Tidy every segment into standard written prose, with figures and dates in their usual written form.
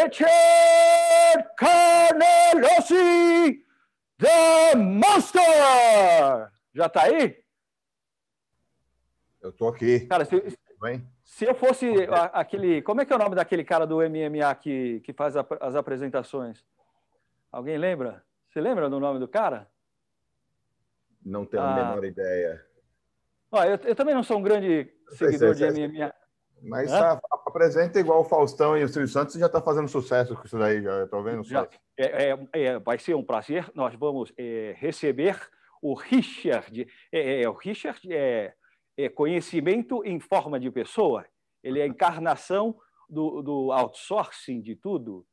Richard Carnelosi, The Monster! Já tá aí? Eu tô aqui. Cara, se eu fosse aquele... Como é que é o nome daquele cara do MMA que faz as apresentações? Alguém lembra? Você lembra do nome do cara? Não tenho a menor ideia. Eu também não sou um grande seguidor de MMA. Mas apresenta igual o Faustão e o Silvio Santos, já está fazendo sucesso com isso daí, já estou vendo só. Vai ser um prazer. Nós vamos receber o Richard. O Richard é conhecimento em forma de pessoa. Ele é a encarnação do outsourcing de tudo.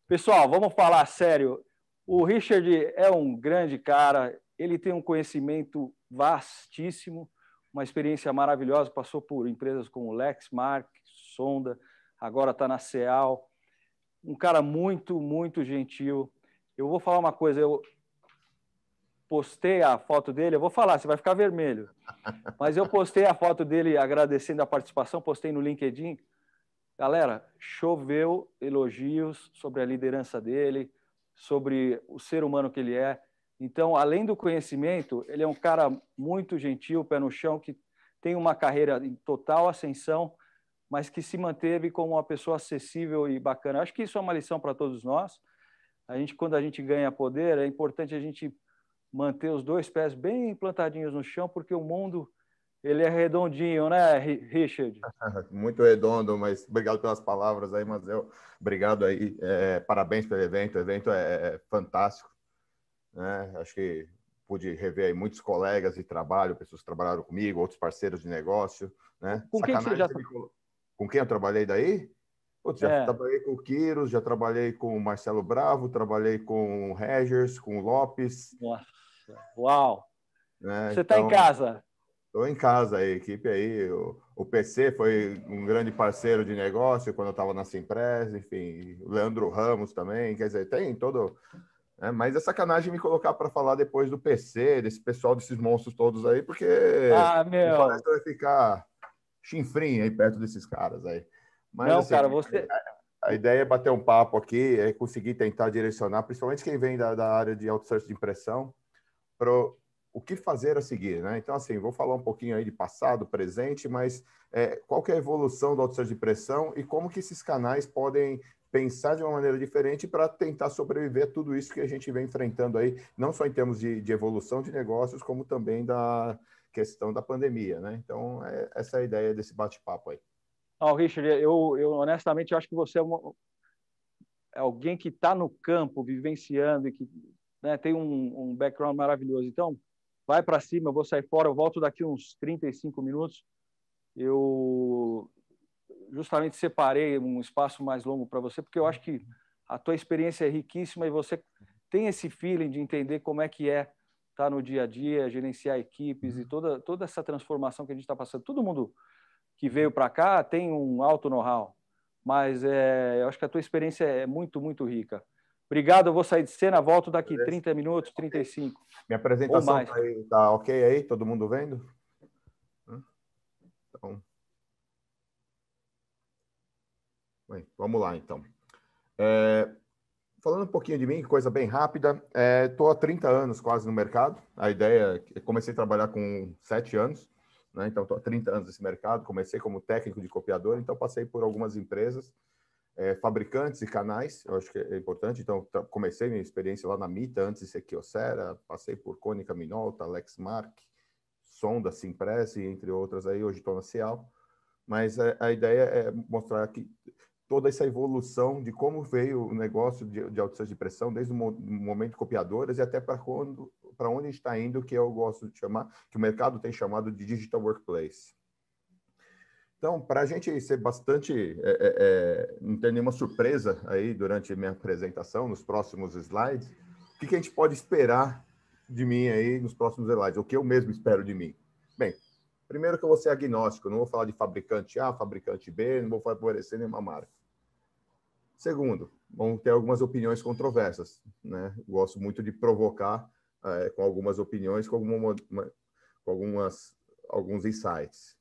Pessoal, vamos falar sério. O Richard é um grande cara. Ele tem um conhecimento vastíssimo, uma experiência maravilhosa, passou por empresas como Lexmark, Sonda, agora está na CEAL. Um cara muito, muito gentil. Eu vou falar uma coisa, eu postei a foto dele, eu vou falar, você vai ficar vermelho, mas eu postei a foto dele agradecendo a participação, postei no LinkedIn. Galera, choveu elogios sobre a liderança dele, sobre o ser humano que ele é. Então, além do conhecimento, ele é um cara muito gentil, pé no chão, que tem uma carreira em total ascensão, mas que se manteve como uma pessoa acessível e bacana. Acho que isso é uma lição para todos nós. Quando a gente ganha poder, é importante a gente manter os dois pés bem plantadinhos no chão, porque o mundo ele é redondinho, né, Richard? Muito redondo, mas obrigado pelas palavras aí, Mazel. Obrigado aí, parabéns pelo evento. O evento é fantástico, né? Acho que pude rever aí muitos colegas de trabalho, pessoas que trabalharam comigo, outros parceiros de negócio, né? Com quem você já... Com quem eu trabalhei daí? Putz, já trabalhei com o Quiros, já trabalhei com o Marcelo Bravo, trabalhei com o Regers, com o Lopes. Nossa, uau! Né? Você está em casa? Estou em casa, a equipe aí. O PC foi um grande parceiro de negócio quando eu estava na Simpress, enfim. O Leandro Ramos também, quer dizer, tem todo... Mas é sacanagem me colocar para falar depois do PC, desse pessoal, desses monstros todos aí, porque meu... parece que vai ficar chinfrim aí perto desses caras aí. Mas, não, assim, cara, você... A ideia é bater um papo aqui, é conseguir tentar direcionar, principalmente quem vem da área de outsourcing de impressão, para o que fazer a seguir, né? Então, assim, vou falar um pouquinho aí de passado, presente, mas qual que é a evolução do outsourcing de impressão e como que esses canais podem pensar de uma maneira diferente para tentar sobreviver a tudo isso que a gente vem enfrentando aí, não só em termos de evolução de negócios, como também da questão da pandemia, né? Então, essa é a ideia desse bate-papo aí. Richard, eu honestamente acho que você é alguém que está no campo, vivenciando e que, né, tem um background maravilhoso. Então, vai para cima, eu vou sair fora, eu volto daqui uns 35 minutos. Eu justamente separei um espaço mais longo para você, porque eu acho que a tua experiência é riquíssima e você tem esse feeling de entender como é que estar no dia a dia, gerenciar equipes e toda essa transformação que a gente está passando. Todo mundo que veio para cá tem um alto know-how, mas eu acho que a tua experiência é muito, muito rica. Obrigado, eu vou sair de cena, volto daqui 30 minutos, 35. Minha apresentação tá ok aí? Todo mundo vendo? Então, bem, vamos lá, então. Falando um pouquinho de mim, coisa bem rápida, estou há 30 anos quase no mercado. A ideia é que comecei a trabalhar com 7 anos, né? Então estou há 30 anos nesse mercado. Comecei como técnico de copiador, então passei por algumas empresas, fabricantes e canais, eu acho que é importante. Então comecei minha experiência lá na Mita, antes de ser Kyocera, passei por Konica Minolta, Lexmark, Sonda, Simpress, entre outras aí. Hoje estou na CEAL. Mas a ideia é mostrar que toda essa evolução de como veio o negócio de outsourcing de impressão, desde o momento de copiadoras e até para onde está indo, que eu gosto de chamar, que o mercado tem chamado de digital workplace. Então, para a gente ser bastante, não ter nenhuma surpresa aí durante a minha apresentação, nos próximos slides, o que a gente pode esperar de mim aí nos próximos slides? O que eu mesmo espero de mim? Bem, primeiro que eu vou ser agnóstico, não vou falar de fabricante A, fabricante B, não vou favorecer nenhuma marca. Segundo, vão ter algumas opiniões controversas, né? Gosto muito de provocar com algumas opiniões, com alguns insights.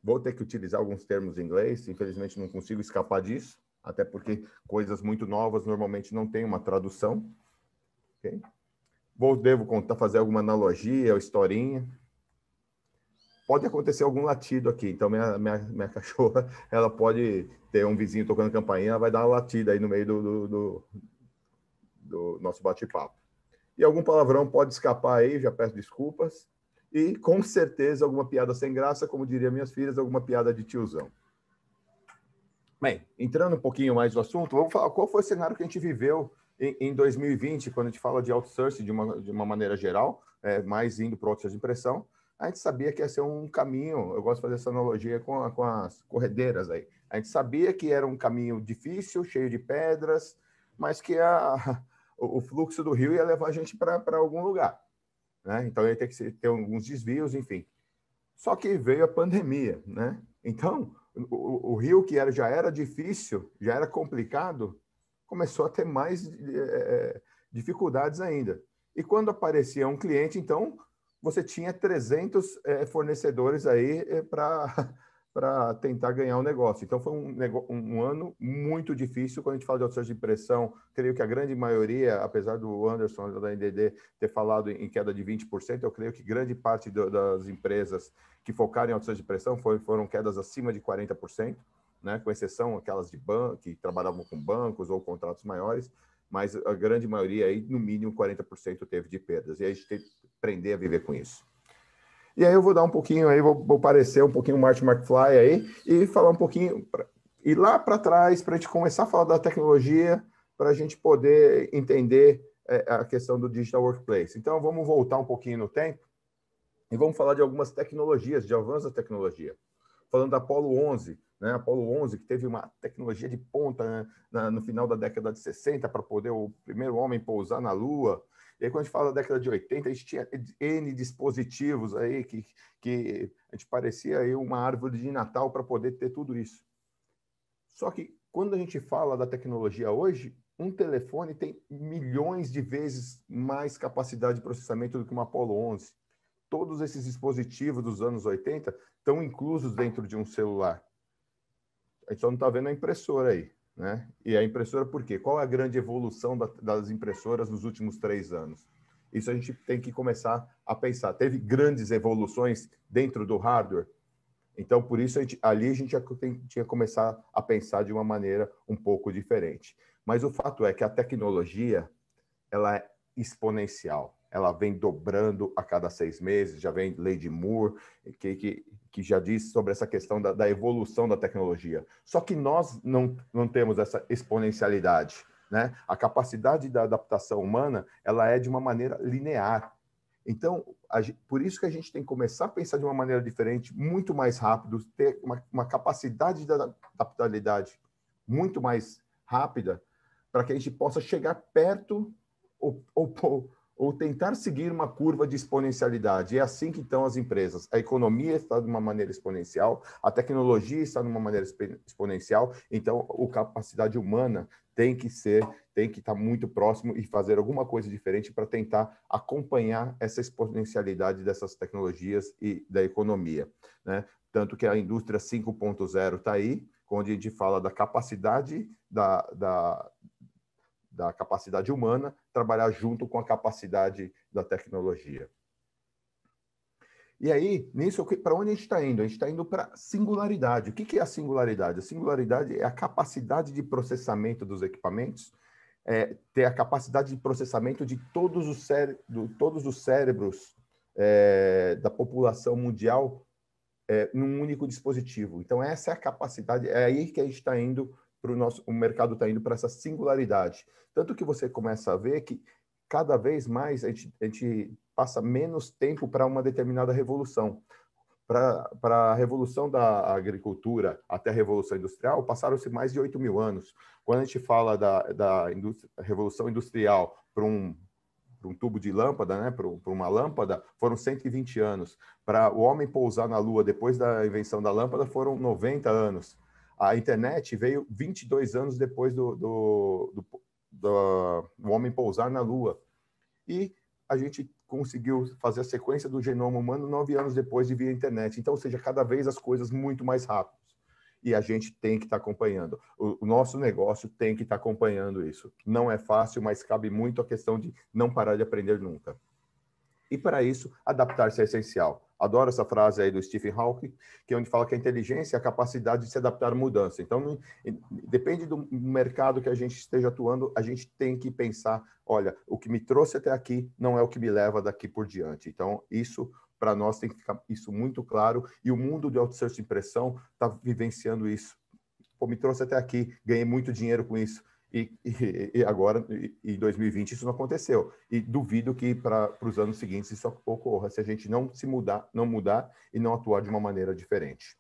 Vou ter que utilizar alguns termos em inglês, infelizmente não consigo escapar disso, até porque coisas muito novas normalmente não têm uma tradução. Okay? Devo fazer alguma analogia ou historinha. Pode acontecer algum latido aqui, então minha cachorra, ela pode ter um vizinho tocando campainha, ela vai dar uma latida aí no meio do nosso bate-papo. E algum palavrão pode escapar aí, já peço desculpas. E, com certeza, alguma piada sem graça, como diriam minhas filhas, alguma piada de tiozão. Bem, entrando um pouquinho mais no assunto, vamos falar qual foi o cenário que a gente viveu em 2020, quando a gente fala de outsourcing de uma maneira geral, mais indo para outsourcing de impressão. A gente sabia que ia ser um caminho, eu gosto de fazer essa analogia com as corredeiras aí. A gente sabia que era um caminho difícil, cheio de pedras, mas que o fluxo do rio ia levar a gente para algum lugar, né? Então ia ter que ter alguns desvios, enfim. Só que veio a pandemia, né? Então, o rio que já era difícil, já era complicado, começou a ter mais dificuldades ainda. E quando aparecia um cliente, então, você tinha 300 fornecedores aí para tentar ganhar o negócio. Então, foi um ano muito difícil. Quando a gente fala de outsourcing de impressão, creio que a grande maioria, apesar do Anderson da NDD ter falado em queda de 20%, eu creio que grande parte das empresas que focaram em outsourcing de impressão foram quedas acima de 40%, né? Com exceção aquelas de banco, que trabalhavam com bancos ou contratos maiores, mas a grande maioria, aí, no mínimo 40% teve de perdas. E a gente tem que aprender a viver com isso. E aí eu vou dar um pouquinho, aí vou parecer um pouquinho o Marty McFly aí e falar um pouquinho, ir lá para trás, para a gente começar a falar da tecnologia, para a gente poder entender a questão do Digital Workplace. Então, vamos voltar um pouquinho no tempo e vamos falar de algumas tecnologias, de avanço da tecnologia. Falando da Apollo 11, né? Apollo 11, que teve uma tecnologia de ponta, né? No final da década de 60, para poder o primeiro homem pousar na Lua. E aí, quando a gente fala da década de 80, a gente tinha N dispositivos aí que a gente parecia aí uma árvore de Natal para poder ter tudo isso. Só que, quando a gente fala da tecnologia hoje, um telefone tem milhões de vezes mais capacidade de processamento do que uma Apollo 11. Todos esses dispositivos dos anos 80 estão inclusos dentro de um celular. A gente só não está vendo a impressora aí, né? E a impressora por quê? Qual é a grande evolução das impressoras nos últimos 3 anos? Isso a gente tem que começar a pensar. Teve grandes evoluções dentro do hardware. Então, por isso, ali a gente tinha que começar a pensar de uma maneira um pouco diferente. Mas o fato é que a tecnologia, ela é exponencial. Ela vem dobrando a cada 6 meses, já vem lei de Moore, que já diz sobre essa questão da evolução da tecnologia. Só que nós não temos essa exponencialidade, né? A capacidade da adaptação humana, ela é de uma maneira linear. Então, por isso que a gente tem que começar a pensar de uma maneira diferente, muito mais rápido, ter uma capacidade de adaptabilidade muito mais rápida, para que a gente possa chegar perto ou tentar seguir uma curva de exponencialidade. É assim que estão as empresas. A economia está de uma maneira exponencial, a tecnologia está de uma maneira exponencial, então a capacidade humana tem que estar muito próximo e fazer alguma coisa diferente para tentar acompanhar essa exponencialidade dessas tecnologias e da economia, né? Tanto que a indústria 5.0 está aí, onde a gente fala da capacidade da capacidade humana trabalhar junto com a capacidade da tecnologia. E aí, nisso, para onde a gente está indo? A gente está indo para singularidade. O que é a singularidade? A singularidade é a capacidade de processamento dos equipamentos, ter a capacidade de processamento de todos os cérebros da população mundial num único dispositivo. Então, essa é a capacidade, é aí que a gente está indo o mercado está indo para essa singularidade. Tanto que você começa a ver que cada vez mais a gente passa menos tempo para uma determinada revolução. Para a revolução da agricultura até a revolução industrial, passaram-se mais de 8.000 anos. Quando a gente fala da revolução industrial para um tubo de lâmpada, né, para uma lâmpada, foram 120 anos. Para o homem pousar na Lua depois da invenção da lâmpada, foram 90 anos. A internet veio 22 anos depois do homem pousar na Lua. E a gente conseguiu fazer a sequência do genoma humano 9 anos depois de vir a internet. Então, ou seja, cada vez as coisas muito mais rápidas. e a gente tem que estar acompanhando. O nosso negócio tem que estar acompanhando isso. Não é fácil, mas cabe muito a questão de não parar de aprender nunca. E para isso, adaptar-se é essencial. Adoro essa frase aí do Stephen Hawking, que é onde fala que a inteligência é a capacidade de se adaptar à mudança. Então, depende do mercado que a gente esteja atuando, a gente tem que pensar, olha, o que me trouxe até aqui não é o que me leva daqui por diante. Então, isso, para nós, tem que ficar isso muito claro. E o mundo de outsourcing impressão está vivenciando isso. Pô, me trouxe até aqui, ganhei muito dinheiro com isso. E agora, em 2020, isso não aconteceu. E duvido que para os anos seguintes isso ocorra, se a gente não mudar e não atuar de uma maneira diferente.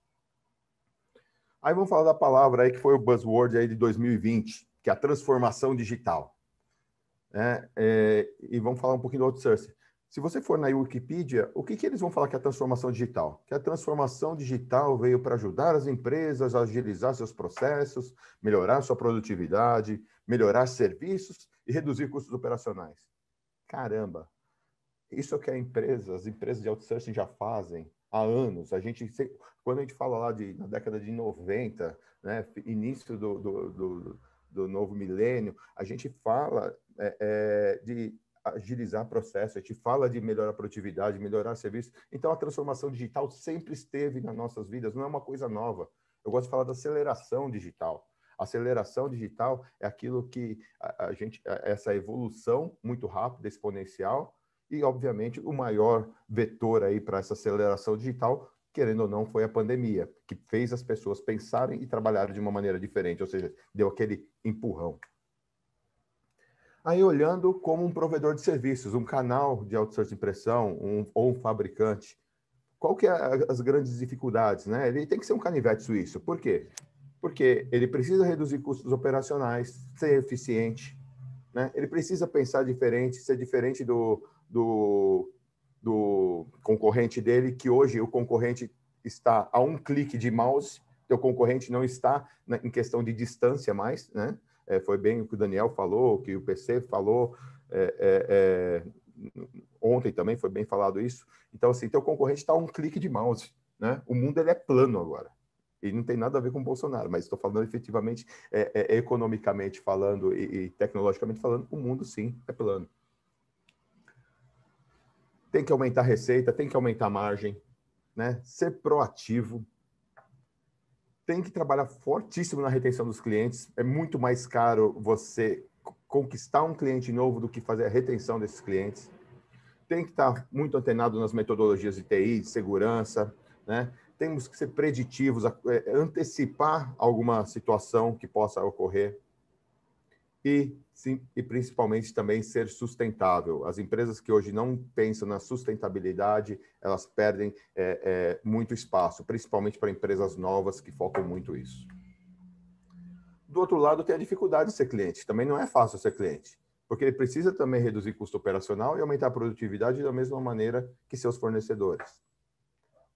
Aí vamos falar da palavra aí que foi o buzzword aí de 2020, que é a transformação digital. E vamos falar um pouquinho do outsourcing. Se você for na Wikipedia, o que eles vão falar que é a transformação digital? Que a transformação digital veio para ajudar as empresas a agilizar seus processos, melhorar sua produtividade, melhorar serviços e reduzir custos operacionais. Caramba! Isso é o que as empresas de outsourcing já fazem há anos. Quando a gente fala lá na década de 90, né, início do novo milênio, a gente fala de agilizar processo, a gente fala de melhorar a produtividade, melhorar serviço. Então, a transformação digital sempre esteve nas nossas vidas, não é uma coisa nova. Eu gosto de falar da aceleração digital. A aceleração digital é aquilo que essa evolução muito rápida, exponencial, e, obviamente, o maior vetor aí para essa aceleração digital, querendo ou não, foi a pandemia, que fez as pessoas pensarem e trabalharem de uma maneira diferente, ou seja, deu aquele empurrão. Aí, olhando como um provedor de serviços, um canal de outsourcing impressão, ou um fabricante, qual que é as grandes dificuldades, né? Ele tem que ser um canivete suíço. Por quê? Porque ele precisa reduzir custos operacionais, ser eficiente, né? Ele precisa pensar diferente, ser diferente do concorrente dele, que hoje o concorrente está a um clique de mouse, o concorrente não está em questão de distância mais, né? Foi bem o que o Daniel falou, o que o PC falou, ontem também foi bem falado isso. Então, assim, teu concorrente está a um clique de mouse, né? O mundo ele é plano agora. E não tem nada a ver com o Bolsonaro, mas estou falando efetivamente, economicamente falando e tecnologicamente falando, o mundo sim é plano. Tem que aumentar a receita, tem que aumentar a margem, né? Ser proativo. Tem que trabalhar fortíssimo na retenção dos clientes. É muito mais caro você conquistar um cliente novo do que fazer a retenção desses clientes. Tem que estar muito antenado nas metodologias de TI, de segurança, né? Temos que ser preditivos, antecipar alguma situação que possa ocorrer e principalmente também ser sustentável. As empresas que hoje não pensam na sustentabilidade, elas perdem muito espaço, principalmente para empresas novas que focam muito isso. Do outro lado, tem a dificuldade de ser cliente. Também não é fácil ser cliente, porque ele precisa também reduzir custo operacional e aumentar a produtividade da mesma maneira que seus fornecedores.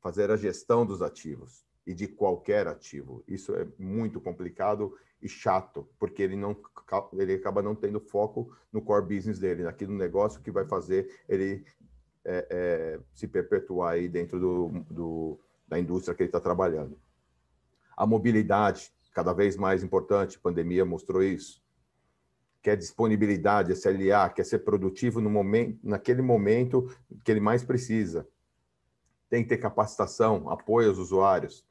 Fazer a gestão dos ativos e de qualquer ativo. Isso é muito complicado e chato, porque ele acaba não tendo foco no core business dele, naquele negócio que vai fazer ele se perpetuar aí dentro da indústria que ele está trabalhando. A mobilidade, cada vez mais importante, a pandemia mostrou isso. Quer disponibilidade, SLA, quer ser produtivo naquele momento que ele mais precisa. Tem que ter capacitação, apoio aos usuários.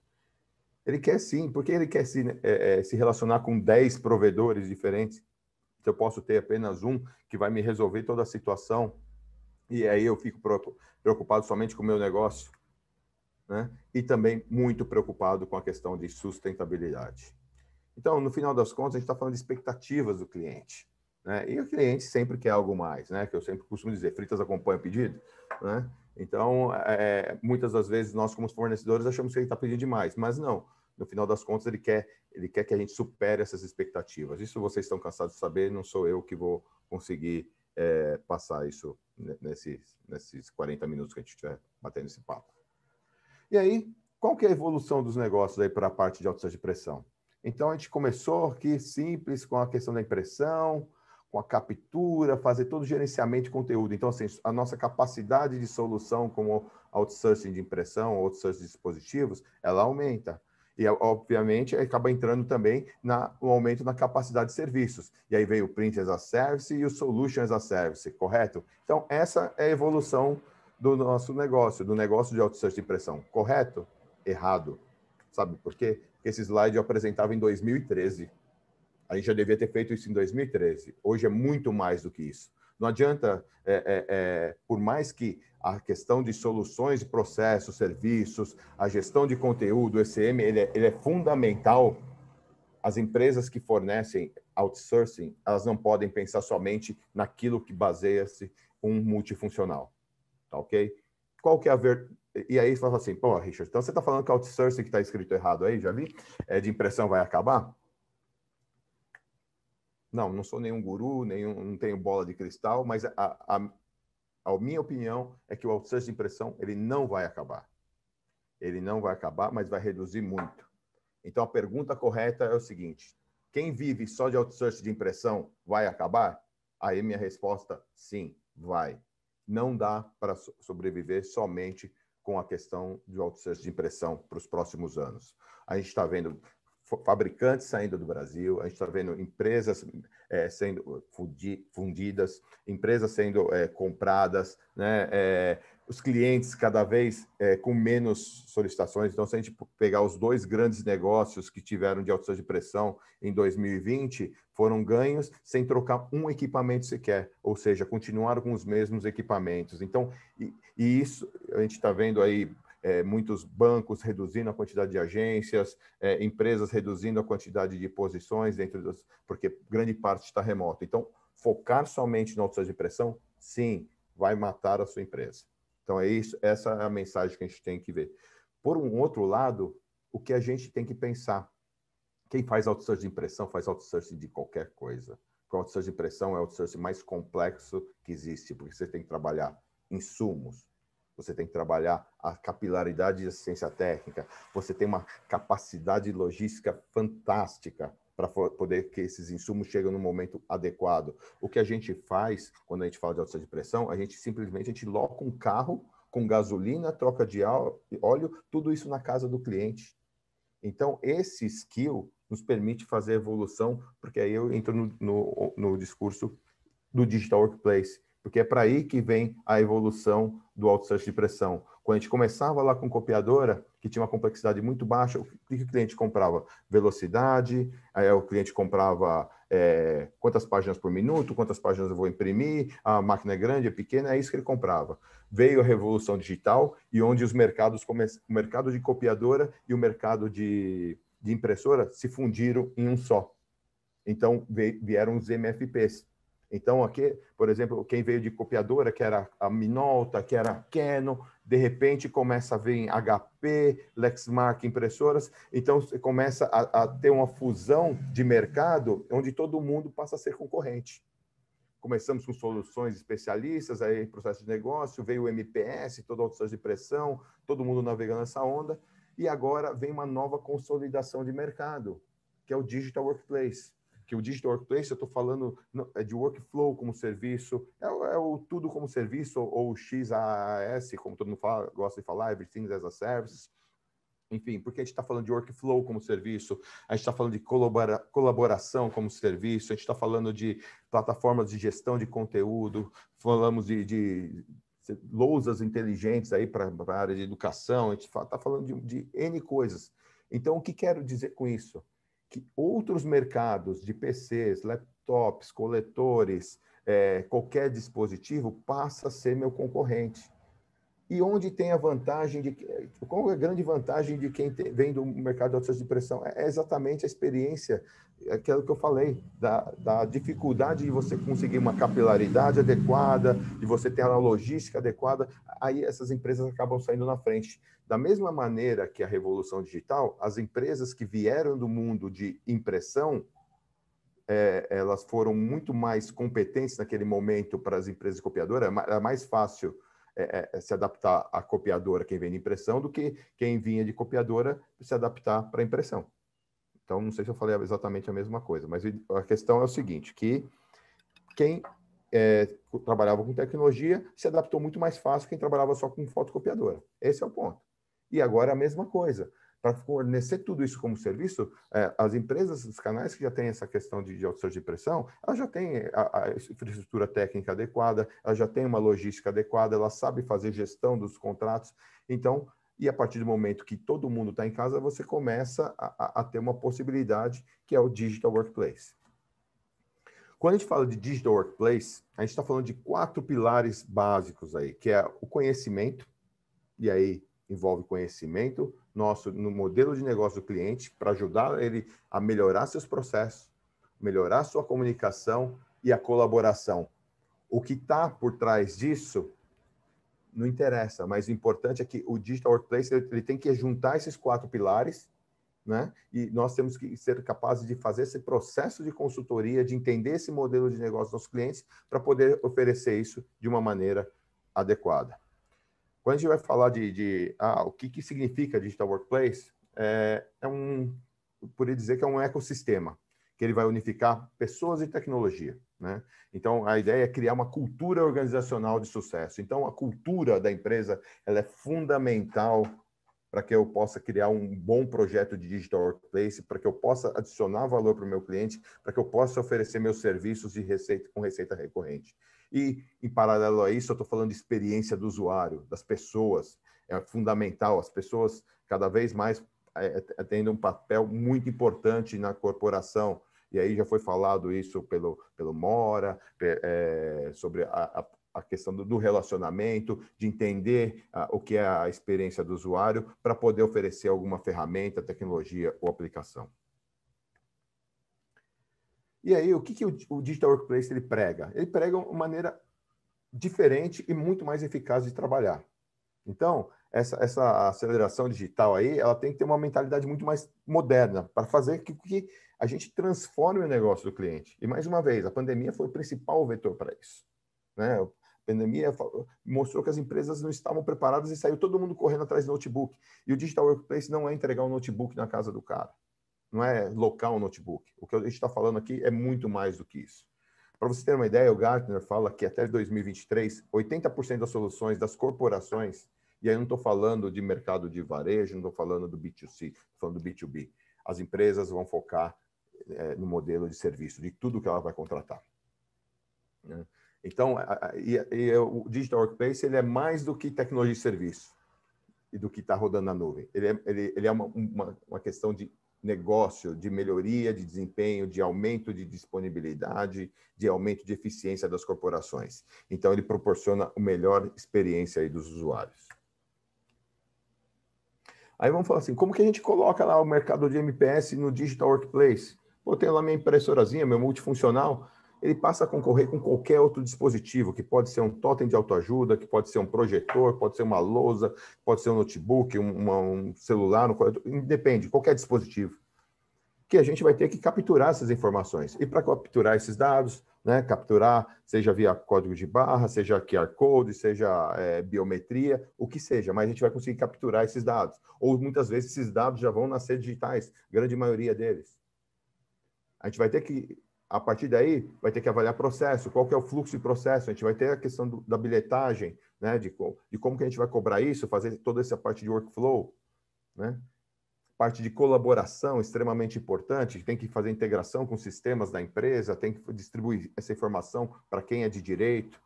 Ele quer sim, porque ele quer se relacionar com 10 provedores diferentes. Se eu posso ter apenas um que vai me resolver toda a situação, e aí eu fico preocupado somente com o meu negócio, né? E também muito preocupado com a questão de sustentabilidade. Então, no final das contas, a gente está falando de expectativas do cliente, né? E o cliente sempre quer algo mais, né? Que eu sempre costumo dizer, fritas acompanha o pedido, né? Então, muitas das vezes, nós como fornecedores achamos que ele está pedindo demais, mas não. No final das contas, ele quer que a gente supere essas expectativas. Isso vocês estão cansados de saber, não sou eu que vou conseguir passar isso nesses 40 minutos que a gente estiver batendo esse papo. E aí, qual que é a evolução dos negócios aí para a parte de outsourcing de pressão? Então, a gente começou aqui simples com a questão da impressão, com a captura, fazer todo o gerenciamento de conteúdo. Então, assim, a nossa capacidade de solução como outsourcing de impressão, outsourcing de dispositivos, ela aumenta. E, obviamente, acaba entrando também no aumento na capacidade de serviços. E aí veio o Print as a Service e o Solution as a Service, correto? Então, essa é a evolução do nosso negócio, do negócio de outsourcing de impressão. Correto? Errado. Sabe por quê? Porque esse slide eu apresentava em 2013. A gente já devia ter feito isso em 2013. Hoje é muito mais do que isso. Não adianta, por mais que a questão de soluções de processos, serviços, a gestão de conteúdo, o ECM, ele é fundamental. As empresas que fornecem outsourcing, elas não podem pensar somente naquilo que baseia-se um multifuncional. Tá ok? Qual que é a E aí você fala assim, pô, Richard, então você está falando que o outsourcing que está escrito errado aí, já vi? De impressão vai acabar? Não sou nenhum guru, não tenho bola de cristal, mas a minha opinião é que o outsourcing de impressão ele não vai acabar. Ele não vai acabar, mas vai reduzir muito. Então, a pergunta correta é o seguinte: quem vive só de outsourcing de impressão vai acabar? Aí minha resposta, sim, vai. Não dá para sobreviver somente com a questão de outsourcing de impressão para os próximos anos. A gente está vendo fabricantes saindo do Brasil, a gente está vendo empresas sendo fundidas, empresas sendo compradas, né? Os clientes cada vez com menos solicitações. Então, se a gente pegar os dois grandes negócios que tiveram de outsourcing de pressão em 2020, foram ganhos sem trocar um equipamento sequer, ou seja, continuaram com os mesmos equipamentos. Então, e isso a gente está vendo aí muitos bancos reduzindo a quantidade de agências, empresas reduzindo a quantidade de posições porque grande parte está remota. Então, focar somente no outsourcing de pressão, sim, vai matar a sua empresa. Então, é isso, essa é a mensagem que a gente tem que ver. Por um outro lado, o que a gente tem que pensar? Quem faz outsourcing de impressão faz outsourcing de qualquer coisa. O outsourcing de impressão é o outsourcing mais complexo que existe, porque você tem que trabalhar insumos, você tem que trabalhar a capilaridade de assistência técnica, você tem uma capacidade logística fantástica para poder que esses insumos cheguem no momento adequado. O que a gente faz, quando a gente fala de outsourcing de pressão, a gente simplesmente loca um carro com gasolina, troca de óleo, tudo isso na casa do cliente. Então, esse skill nos permite fazer evolução, porque aí eu entro no discurso do Digital Workplace, porque é para aí que vem a evolução do outsourcing de pressão. Quando a gente começava lá com copiadora, que tinha uma complexidade muito baixa, o que o cliente comprava? Velocidade, aí o cliente comprava quantas páginas por minuto, quantas páginas eu vou imprimir, a máquina é grande, é pequena, é isso que ele comprava. Veio a revolução digital e onde os mercados, o mercado de copiadora e o mercado de impressora se fundiram em um só. Então, vieram os MFPs. Então, aqui, por exemplo, quem veio de copiadora, que era a Minolta, que era a Canon, de repente começa a vir em HP, Lexmark, impressoras. Então, você começa a ter uma fusão de mercado onde todo mundo passa a ser concorrente. Começamos com soluções especialistas, aí processo de negócio, veio o MPS, todo outsourcing de pressão, todo mundo navegando nessa onda. E agora vem uma nova consolidação de mercado, que é o Digital Workplace. Que o Digital Workplace, eu estou falando de workflow como serviço, é o tudo como serviço, ou o XaaS, como todo mundo gosta de falar, Everything as a Service. Enfim, porque a gente está falando de workflow como serviço, a gente está falando de colaboração como serviço, a gente está falando de plataformas de gestão de conteúdo, falamos de lousas inteligentes aí para a área de educação, a gente está falando de N coisas. Então, o que quero dizer com isso? Que outros mercados de PCs, laptops, coletores, qualquer dispositivo passa a ser meu concorrente. E onde tem a vantagem qual é a grande vantagem de quem vem do mercado de outsourcing de impressão? É exatamente a experiência, aquilo que eu falei, da dificuldade de você conseguir uma capilaridade adequada, de você ter uma logística adequada, aí essas empresas acabam saindo na frente. Da mesma maneira que a revolução digital, as empresas que vieram do mundo de impressão, elas foram muito mais competentes naquele momento para as empresas copiadoras, era mais fácil se adaptar à copiadora, quem vem de impressão, do que quem vinha de copiadora se adaptar para impressão. Então, não sei se eu falei exatamente a mesma coisa, mas a questão é o seguinte, que quem trabalhava com tecnologia se adaptou muito mais fácil que quem trabalhava só com fotocopiadora. Esse é o ponto. E agora a mesma coisa. para fornecer tudo isso como serviço, as empresas, os canais que já têm essa questão de outsourcing de pressão, elas já têm a infraestrutura técnica adequada, elas já têm uma logística adequada, elas sabem fazer gestão dos contratos. Então, e a partir do momento que todo mundo está em casa, você começa a ter uma possibilidade que é o Digital Workplace. Quando a gente fala de Digital Workplace, a gente está falando de 4 pilares básicos aí, que é o conhecimento, e aí envolve conhecimento nosso no modelo de negócio do cliente, para ajudar ele a melhorar seus processos, melhorar sua comunicação e a colaboração. O que está por trás disso não interessa, mas o importante é que o Digital Workplace ele tem que juntar esses 4 pilares, né? E nós temos que ser capazes de fazer esse processo de consultoria, de entender esse modelo de negócio dos nossos clientes, para poder oferecer isso de uma maneira adequada. Quando a gente vai falar o que significa Digital Workplace, por dizer que é um ecossistema, que ele vai unificar pessoas e tecnologia, né? Então, a ideia é criar uma cultura organizacional de sucesso. Então, a cultura da empresa ela é fundamental para que eu possa criar um bom projeto de Digital Workplace, para que eu possa adicionar valor para o meu cliente, para que eu possa oferecer meus serviços com receita recorrente. E, em paralelo a isso, eu estou falando de experiência do usuário, das pessoas. É fundamental, as pessoas cada vez mais tendo um papel muito importante na corporação. E aí já foi falado isso pelo Mora, sobre a questão do relacionamento, de entender o que é a experiência do usuário para poder oferecer alguma ferramenta, tecnologia ou aplicação. E aí, o que o Digital Workplace ele prega? Ele prega uma maneira diferente e muito mais eficaz de trabalhar. Então, essa aceleração digital aí, ela tem que ter uma mentalidade muito mais moderna para fazer que a gente transforme o negócio do cliente. E, mais uma vez, a pandemia foi o principal vetor para isso, né? A pandemia mostrou que as empresas não estavam preparadas e saiu todo mundo correndo atrás do notebook. E o Digital Workplace não é entregar um notebook na casa do cara. Não é local um notebook. O que a gente está falando aqui é muito mais do que isso. Para você ter uma ideia, o Gartner fala que até 2023, 80% das soluções das corporações, e aí eu não estou falando de mercado de varejo, não estou falando do B2C, estou falando do B2B. As empresas vão focar no modelo de serviço, de tudo que ela vai contratar, né? Então, o Digital Workplace ele é mais do que tecnologia de serviço e do que está rodando na nuvem. Ele é uma questão de negócio, de melhoria de desempenho, de aumento de disponibilidade, de aumento de eficiência das corporações. Então, ele proporciona a melhor experiência aí dos usuários. Aí vamos falar assim, como que a gente coloca lá o mercado de MPS no Digital Workplace? Eu tenho lá minha impressorazinha, meu multifuncional, ele passa a concorrer com qualquer outro dispositivo, que pode ser um totem de autoajuda, que pode ser um projetor, pode ser uma lousa, pode ser um notebook, um celular, depende, qualquer dispositivo. Que a gente vai ter que capturar essas informações. E para capturar esses dados, né, capturar, seja via código de barra, seja QR Code, seja biometria, o que seja, mas a gente vai conseguir capturar esses dados. Ou muitas vezes esses dados já vão nascer digitais, grande maioria deles. A gente vai ter que, a partir daí, vai ter que avaliar processo, qual que é o fluxo de processo, a gente vai ter a questão da bilhetagem, né, de como que a gente vai cobrar isso, fazer toda essa parte de workflow, né? Parte de colaboração extremamente importante, tem que fazer integração com sistemas da empresa, tem que distribuir essa informação para quem é de direito,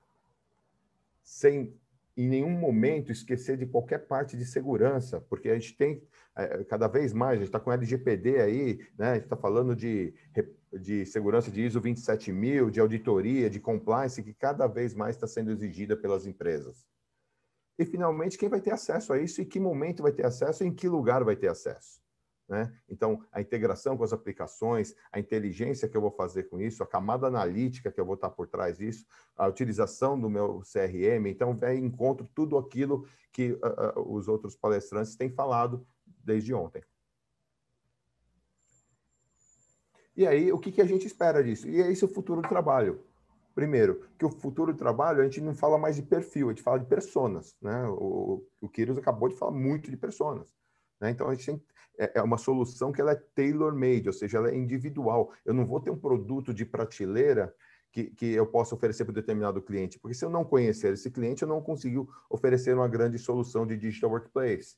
sem em nenhum momento esquecer de qualquer parte de segurança, porque a gente tem cada vez mais, a gente está com LGPD aí, né? A gente está falando de segurança de ISO 27000, de auditoria, de compliance, que cada vez mais está sendo exigida pelas empresas. E, finalmente, quem vai ter acesso a isso, em que momento vai ter acesso, em que lugar vai ter acesso, né? Então, a integração com as aplicações, a inteligência que eu vou fazer com isso, a camada analítica que eu vou estar por trás disso, a utilização do meu CRM, então, encontro tudo aquilo que os outros palestrantes têm falado desde ontem. E aí, o que a gente espera disso? E esse é o futuro do trabalho. Primeiro, que o futuro do trabalho, a gente não fala mais de perfil, a gente fala de personas, né? O Queiroz acabou de falar muito de personas, né? Então, a gente tem uma solução que ela é tailor-made, ou seja, ela é individual. Eu não vou ter um produto de prateleira que eu possa oferecer para um determinado cliente, porque se eu não conhecer esse cliente, eu não consigo oferecer uma grande solução de digital workplace.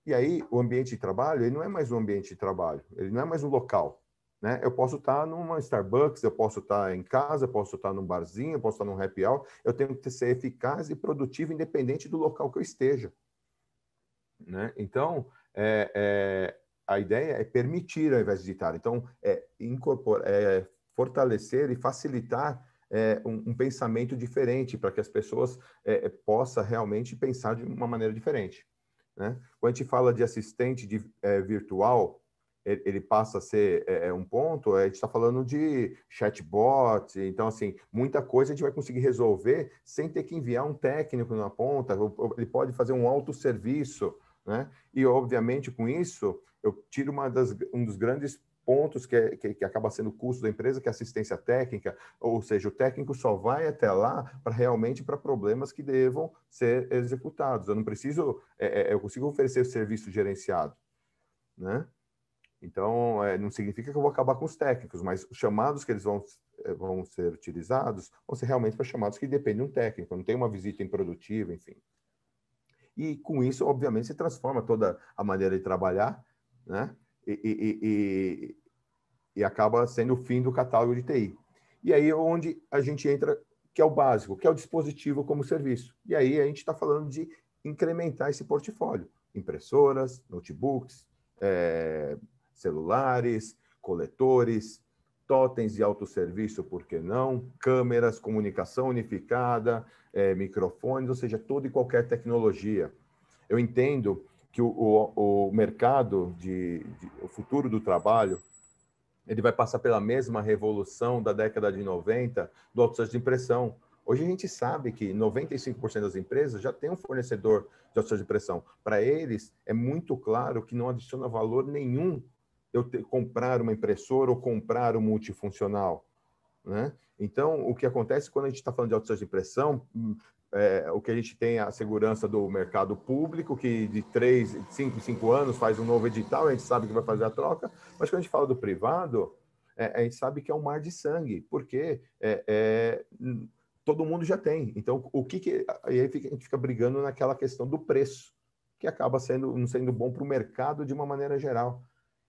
E aí, o ambiente de trabalho, ele não é mais um ambiente de trabalho, ele não é mais um local, né? Eu posso estar numa Starbucks, eu posso estar em casa, eu posso estar num barzinho, eu posso estar num happy hour, eu tenho que ser eficaz e produtivo independente do local que eu esteja, né? Então, a ideia é permitir ao invés de ditar. Então, incorporar, fortalecer e facilitar um pensamento diferente para que as pessoas possam realmente pensar de uma maneira diferente, né? Quando a gente fala de assistente virtual, ele passa a ser um ponto, a gente está falando de chatbot, então, assim, muita coisa a gente vai conseguir resolver sem ter que enviar um técnico na ponta, ele pode fazer um autosserviço, né? E, obviamente, com isso, eu tiro um dos grandes pontos que acaba sendo o custo da empresa, que é a assistência técnica, ou seja, o técnico só vai até lá para problemas que devam ser executados. Eu não preciso, eu consigo oferecer o serviço gerenciado, né? Então, não significa que eu vou acabar com os técnicos, mas os chamados que eles vão ser utilizados vão ser realmente para chamados que dependem de um técnico, não tem uma visita improdutiva, enfim. E com isso, obviamente, se transforma toda a maneira de trabalhar, né? E acaba sendo o fim do catálogo de TI. E aí é onde a gente entra, que é o básico, que é o dispositivo como serviço. E aí a gente está falando de incrementar esse portfólio. Impressoras, notebooks, celulares, coletores, totens de autosserviço, por que não? Câmeras, comunicação unificada, microfones, ou seja, toda e qualquer tecnologia. Eu entendo que o mercado, o futuro do trabalho, ele vai passar pela mesma revolução da década de 90 do outsourcing de impressão. Hoje a gente sabe que 95% das empresas já tem um fornecedor de outsourcing de impressão. Para eles, é muito claro que não adiciona valor nenhum eu comprar uma impressora ou comprar um multifuncional, né? Então, o que acontece quando a gente está falando de outsourcing de impressão, o que a gente tem é a segurança do mercado público, que de 3, 5 anos faz um novo edital, a gente sabe que vai fazer a troca, mas quando a gente fala do privado, a gente sabe que é um mar de sangue, porque todo mundo já tem. Então, aí a gente fica brigando naquela questão do preço, que acaba não sendo bom para o mercado de uma maneira geral.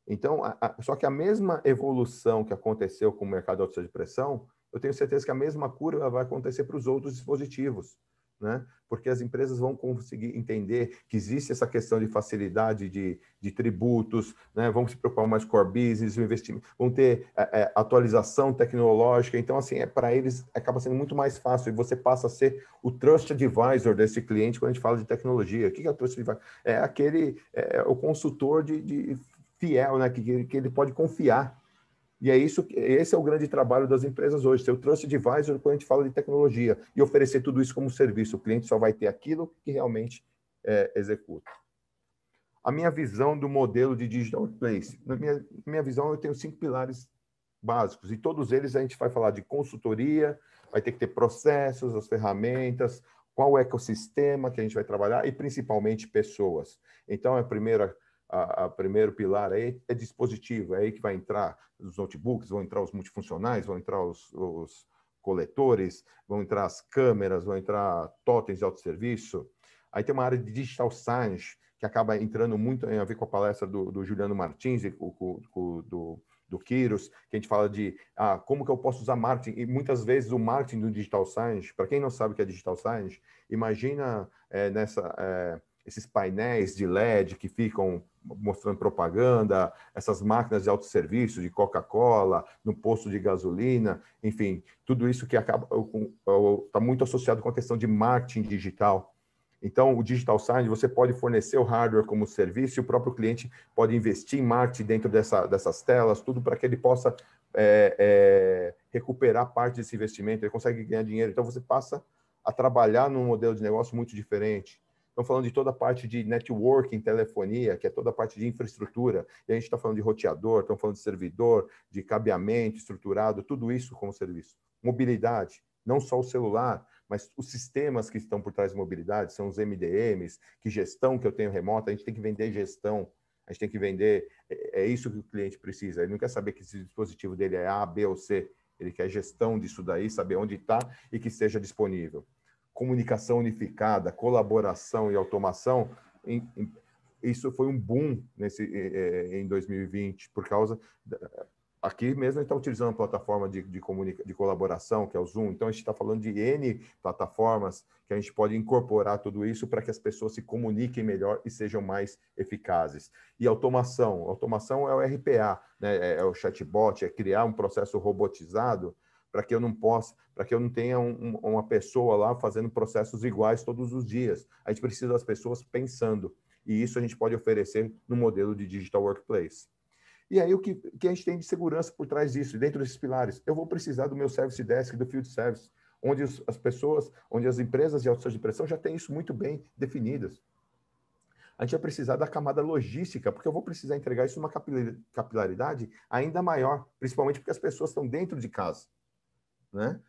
Então, só que a mesma evolução que aconteceu com o mercado de autossugestão de pressão, eu tenho certeza que a mesma curva vai acontecer para os outros dispositivos, né? Porque as empresas vão conseguir entender que existe essa questão de facilidade de tributos, né? Vão se preocupar mais com o core business, o investimento, vão ter atualização tecnológica. Então, assim, para eles acaba sendo muito mais fácil e você passa a ser o trust advisor desse cliente quando a gente fala de tecnologia. O que é o trust advisor? O consultor de fiel, né? Que ele pode confiar. E esse é o grande trabalho das empresas hoje, ser o trust advisor quando a gente fala de tecnologia e oferecer tudo isso como serviço. O cliente só vai ter aquilo que realmente executa. A minha visão do modelo de digital workplace, na minha visão, eu tenho 5 pilares básicos e todos eles a gente vai falar de consultoria, vai ter que ter processos, as ferramentas, qual o ecossistema que a gente vai trabalhar e principalmente pessoas. Então, a primeiro pilar aí é dispositivo, é aí que vai entrar os notebooks, vão entrar os multifuncionais, vão entrar os coletores, vão entrar as câmeras, vão entrar totens de autosserviço. Aí tem uma área de digital science, que acaba entrando muito a ver com a palestra do Juliano Martins e do Quiros, que a gente fala de como que eu posso usar marketing, e muitas vezes o marketing do digital science, para quem não sabe o que é digital science, imagina esses painéis de LED que ficam mostrando propaganda, essas máquinas de autosserviço, de Coca-Cola, no posto de gasolina, enfim, tudo isso que está muito associado com a questão de marketing digital. Então, o Digital Sign, você pode fornecer o hardware como serviço e o próprio cliente pode investir em marketing dentro dessas telas, tudo para que ele possa recuperar parte desse investimento, ele consegue ganhar dinheiro. Então, você passa a trabalhar num modelo de negócio muito diferente. Estamos falando de toda a parte de networking, telefonia, que é toda a parte de infraestrutura. E a gente está falando de roteador, estamos falando de servidor, de cabeamento estruturado, tudo isso como serviço. Mobilidade, não só o celular, mas os sistemas que estão por trás da mobilidade, são os MDMs, que gestão que eu tenho remota, a gente tem que vender gestão, a gente tem que vender, é isso que o cliente precisa. Ele não quer saber que esse dispositivo dele é A, B ou C, ele quer gestão disso daí, saber onde está e que esteja disponível. Comunicação unificada, colaboração e automação, isso foi um boom em 2020, por causa... Aqui mesmo a gente está utilizando a plataforma de colaboração, que é o Zoom. Então, a gente está falando de N plataformas que a gente pode incorporar tudo isso para que as pessoas se comuniquem melhor e sejam mais eficazes. E automação. Automação é o RPA, né? É o chatbot, é criar um processo robotizado para que eu não tenha uma pessoa lá fazendo processos iguais todos os dias. A gente precisa das pessoas pensando. E isso a gente pode oferecer no modelo de Digital Workplace. E aí, o que a gente tem de segurança por trás disso, dentro desses pilares? Eu vou precisar do meu Service Desk, do Field Service, onde onde as empresas de outsourcing de pressão já têm isso muito bem definidas. A gente vai precisar da camada logística, porque eu vou precisar entregar isso numa capilaridade ainda maior, principalmente porque as pessoas estão dentro de casa. Né?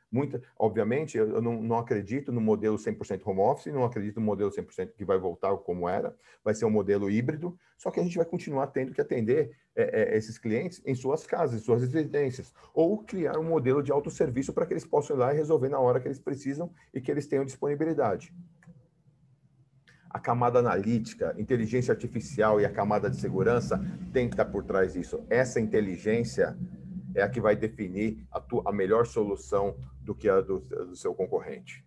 Obviamente, eu não acredito no modelo 100% home office, não acredito no modelo 100% que vai voltar como era, vai ser um modelo híbrido, só que a gente vai continuar tendo que atender esses clientes em suas casas, em suas residências, ou criar um modelo de autosserviço para que eles possam ir lá e resolver na hora que eles precisam e que eles tenham disponibilidade. A camada analítica, inteligência artificial e a camada de segurança tem que estar por trás disso. Essa inteligência é a que vai definir a melhor solução do que a do seu concorrente.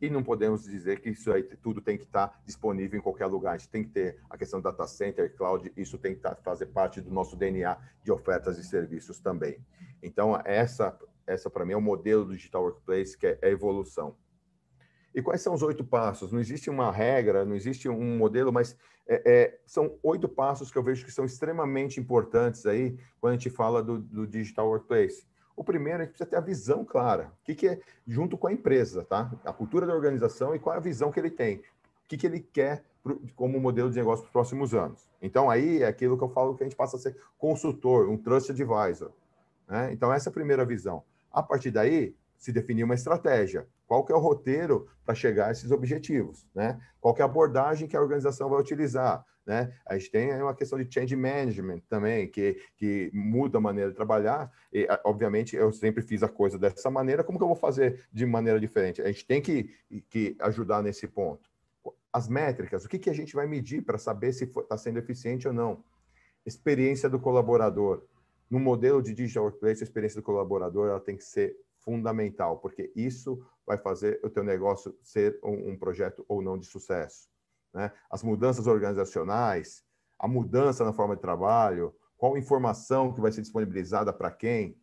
E não podemos dizer que isso aí tudo tem que estar disponível em qualquer lugar. A gente tem que ter a questão do data center, cloud, isso tem que fazer parte do nosso DNA de ofertas e serviços também. Então, essa para mim é o modelo do Digital Workplace, que é a evolução. E quais são os 8 passos? Não existe uma regra, não existe um modelo, mas são 8 passos que eu vejo que são extremamente importantes aí quando a gente fala do Digital Workplace. O primeiro, a gente precisa ter a visão clara. O que é junto com a empresa, tá? A cultura da organização e qual é a visão que ele tem. O que ele quer como modelo de negócio para os próximos anos. Então, aí é aquilo que eu falo que a gente passa a ser consultor, um trusted advisor. Né? Então, essa é a primeira visão. A partir daí, se definir uma estratégia. Qual que é o roteiro para chegar a esses objetivos? Né? Qual que é a abordagem que a organização vai utilizar? Né? A gente tem uma questão de change management também, que muda a maneira de trabalhar. E, obviamente, eu sempre fiz a coisa dessa maneira. Como que eu vou fazer de maneira diferente? A gente tem que ajudar nesse ponto. As métricas, o que a gente vai medir para saber se está sendo eficiente ou não? Experiência do colaborador. No modelo de Digital Workplace, a experiência do colaborador ela tem que ser fundamental, porque isso vai fazer o teu negócio ser um projeto ou não de sucesso. Né? As mudanças organizacionais, a mudança na forma de trabalho, qual informação que vai ser disponibilizada para quem,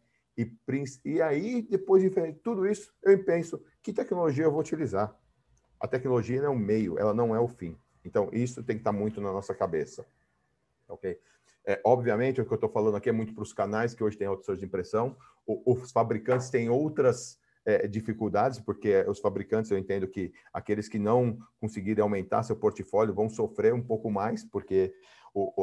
e aí, depois de tudo isso, eu penso, que tecnologia eu vou utilizar? A tecnologia é um meio, ela não é o fim. Então, isso tem que estar muito na nossa cabeça. Ok? Obviamente, o que eu estou falando aqui é muito para os canais que hoje têm outsourcing de impressão. Os fabricantes têm outras dificuldades, porque os fabricantes, eu entendo que aqueles que não conseguirem aumentar seu portfólio vão sofrer um pouco mais, porque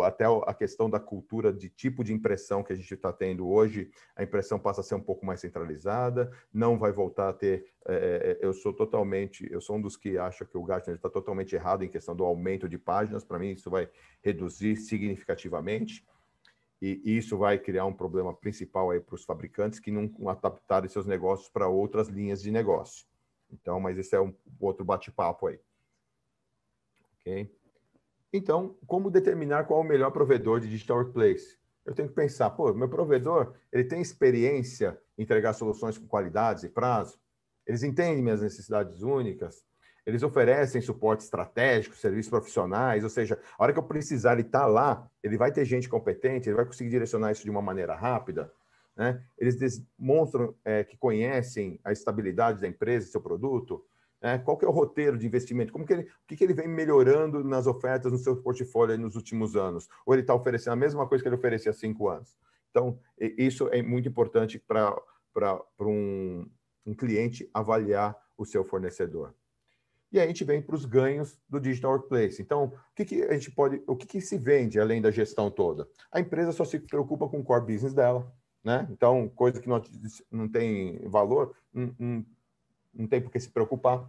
até a questão da cultura de tipo de impressão que a gente está tendo hoje, a impressão passa a ser um pouco mais centralizada, não vai voltar a ter... eu sou um dos que acha que o Gartner está totalmente errado em questão do aumento de páginas. Para mim, isso vai reduzir significativamente. E isso vai criar um problema principal aí para os fabricantes que não adaptaram seus negócios para outras linhas de negócio. Então, mas esse é um outro bate-papo aí. Ok? Então, como determinar qual é o melhor provedor de Digital Workplace? Eu tenho que pensar, meu provedor, ele tem experiência em entregar soluções com qualidades e prazo? Eles entendem minhas necessidades únicas? Eles oferecem suporte estratégico, serviços profissionais, ou seja, a hora que eu precisar, ele está lá, ele vai ter gente competente, ele vai conseguir direcionar isso de uma maneira rápida, né? Eles demonstram que conhecem a estabilidade da empresa e seu produto, né? Qual que é o roteiro de investimento? O que ele vem melhorando nas ofertas no seu portfólio nos últimos anos? Ou ele está oferecendo a mesma coisa que ele oferecia há 5 anos? Então, isso é muito importante para um cliente avaliar o seu fornecedor. E aí a gente vem para os ganhos do Digital Workplace. Então, o que se vende além da gestão toda? A empresa só se preocupa com o core business dela, né? Então, coisa que não tem valor, não tem por que se preocupar.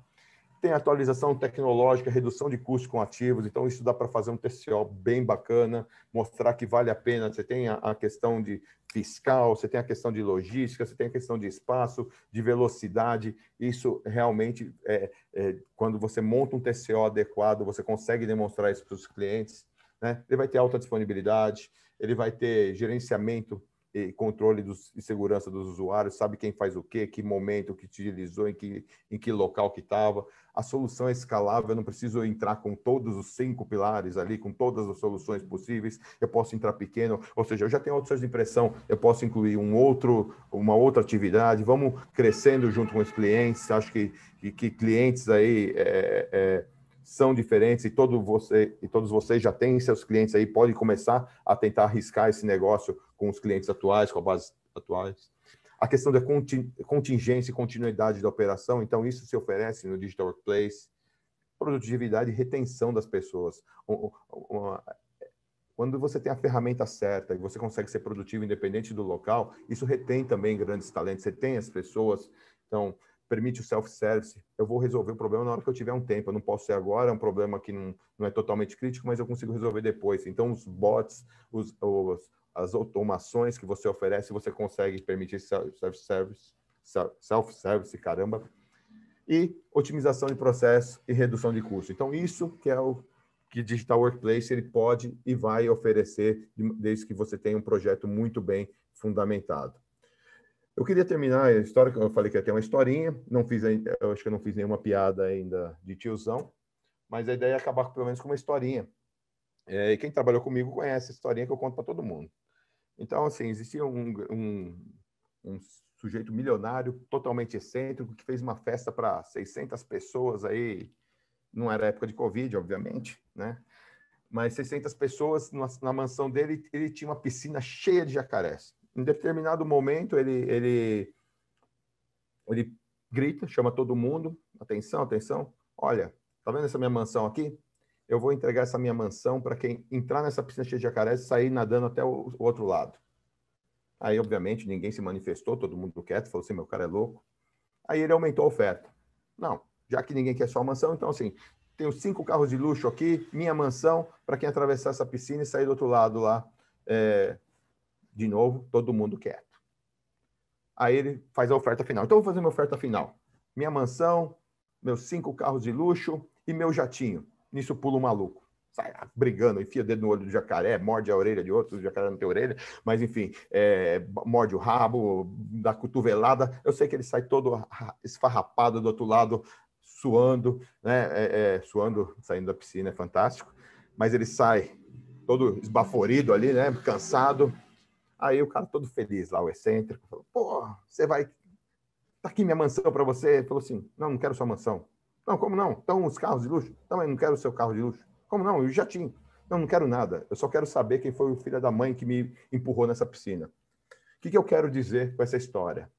tem atualização tecnológica, redução de custos com ativos, então isso dá para fazer um TCO bem bacana, mostrar que vale a pena. Você tem a questão de fiscal, você tem a questão de logística, você tem a questão de espaço, de velocidade. Isso realmente, quando você monta um TCO adequado, você consegue demonstrar isso para os clientes, né? Ele vai ter alta disponibilidade, ele vai ter gerenciamento e controle e segurança dos usuários, sabe quem faz o quê, que momento que utilizou, em que local que estava. A solução é escalável, eu não preciso entrar com todos os 5 pilares ali, com todas as soluções possíveis, eu posso entrar pequeno, ou seja, eu já tenho opções de impressão, eu posso incluir uma outra atividade, vamos crescendo junto com os clientes, acho que clientes aí são diferentes e todos vocês já têm seus clientes aí, podem começar a tentar arriscar esse negócio com os clientes atuais, com a base atuais. A questão da contingência e continuidade da operação, então isso se oferece no Digital Workplace. Produtividade e retenção das pessoas. Quando você tem a ferramenta certa e você consegue ser produtivo independente do local, isso retém também grandes talentos, você tem as pessoas, então permite o self-service. Eu vou resolver o problema na hora que eu tiver um tempo, eu não posso ser agora, é um problema que não é totalmente crítico, mas eu consigo resolver depois. Então os bots, as automações que você oferece, você consegue permitir self-service, caramba, e otimização de processo e redução de custo. Então, isso que é o que Digital Workplace ele pode e vai oferecer, desde que você tenha um projeto muito bem fundamentado. Eu queria terminar a história, eu falei que ia ter uma historinha, eu acho que eu não fiz nenhuma piada ainda de tiozão, mas a ideia é acabar pelo menos com uma historinha. E quem trabalhou comigo conhece a historinha que eu conto para todo mundo. Então, assim, existia um sujeito milionário, totalmente excêntrico, que fez uma festa para 600 pessoas aí, não era época de Covid, obviamente, né? Mas 600 pessoas na mansão dele, ele tinha uma piscina cheia de jacarés. Em determinado momento, ele grita, chama todo mundo, atenção, atenção, olha, tá vendo essa minha mansão aqui? Eu vou entregar essa minha mansão para quem entrar nessa piscina cheia de jacarés e sair nadando até o outro lado. Aí, obviamente, ninguém se manifestou, todo mundo quieto, falou assim, meu cara é louco. Aí ele aumentou a oferta. Não, já que ninguém quer sua mansão, então assim, tenho 5 carros de luxo aqui, minha mansão, para quem atravessar essa piscina e sair do outro lado lá. De novo, todo mundo quieto. Aí ele faz a oferta final. Então, eu vou fazer minha oferta final. Minha mansão, meus 5 carros de luxo e meu jatinho. Nisso pula um maluco. Sai brigando, enfia o dedo no olho do jacaré, morde a orelha de outro, o jacaré não tem orelha, mas enfim, morde o rabo, dá cotovelada. Eu sei que ele sai todo esfarrapado do outro lado, suando, né? Suando, saindo da piscina, é fantástico. Mas ele sai todo esbaforido ali, né? Cansado. Aí o cara todo feliz lá, o excêntrico, falou, pô, você vai... Tá aqui minha mansão para você. Ele falou assim, não quero sua mansão. Não, como não? Então os carros de luxo? Também não quero o seu carro de luxo. Como não? Eu já tinha. Não quero nada. Eu só quero saber quem foi o filho da mãe que me empurrou nessa piscina. O que eu quero dizer com essa história?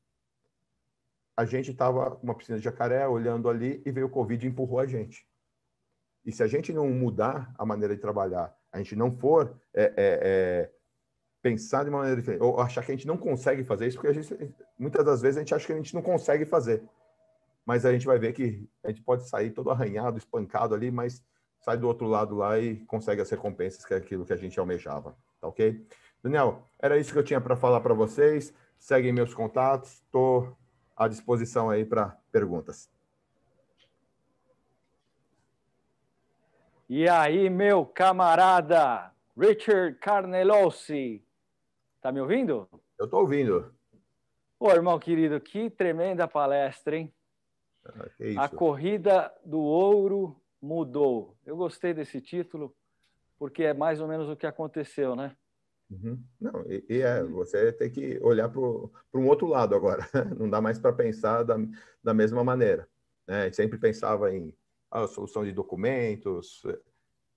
A gente estava com uma piscina de jacaré, olhando ali, e veio o Covid e empurrou a gente. E se a gente não mudar a maneira de trabalhar, a gente não for pensar de uma maneira diferente, ou achar que a gente não consegue fazer isso, porque muitas das vezes a gente acha que a gente não consegue fazer. Mas a gente vai ver que a gente pode sair todo arranhado, espancado ali, mas sai do outro lado lá e consegue as recompensas, que é aquilo que a gente almejava. Tá ok? Daniel, era isso que eu tinha para falar para vocês. Seguem meus contatos. Estou à disposição aí para perguntas. E aí, meu camarada Richard Carnelossi, tá me ouvindo? Eu estou ouvindo. Ô, irmão querido, que tremenda palestra, hein? Que isso? A corrida do ouro mudou. Eu gostei desse título, porque é mais ou menos o que aconteceu, né? Uhum. Não, você tem que olhar para um outro lado agora. Não dá mais para pensar da mesma maneira, né? A gente sempre pensava em solução de documentos.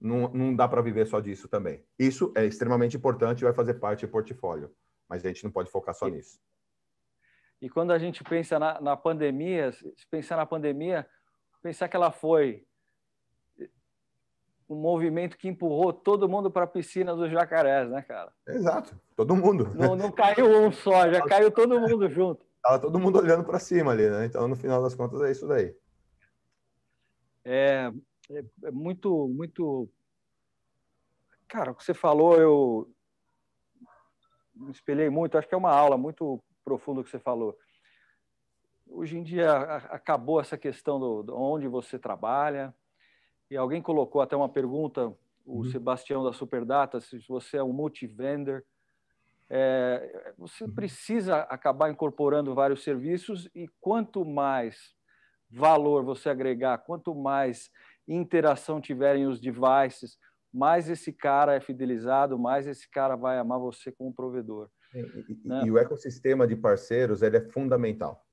Não dá para viver só disso também. Isso é extremamente importante e vai fazer parte do portfólio, mas a gente não pode focar só nisso. E quando a gente pensa na pandemia, se pensar na pandemia, pensar que ela foi um movimento que empurrou todo mundo para a piscina dos jacarés, né, cara? Exato, todo mundo. Não caiu um só, já caiu todo mundo junto. Tava todo mundo olhando para cima ali, né? Então, no final das contas, é isso daí. É, é muito... Cara, o que você falou, eu me espelhei muito. Acho que é uma aula muito profunda que você falou. Hoje em dia acabou essa questão de onde você trabalha. E alguém colocou até uma pergunta, o Sebastião da Superdata, se você é um multivendor. Você precisa acabar incorporando vários serviços e quanto mais valor você agregar, quanto mais interação tiverem os devices, mais esse cara é fidelizado, mais esse cara vai amar você como provedor. Né? E o ecossistema de parceiros ele é fundamental.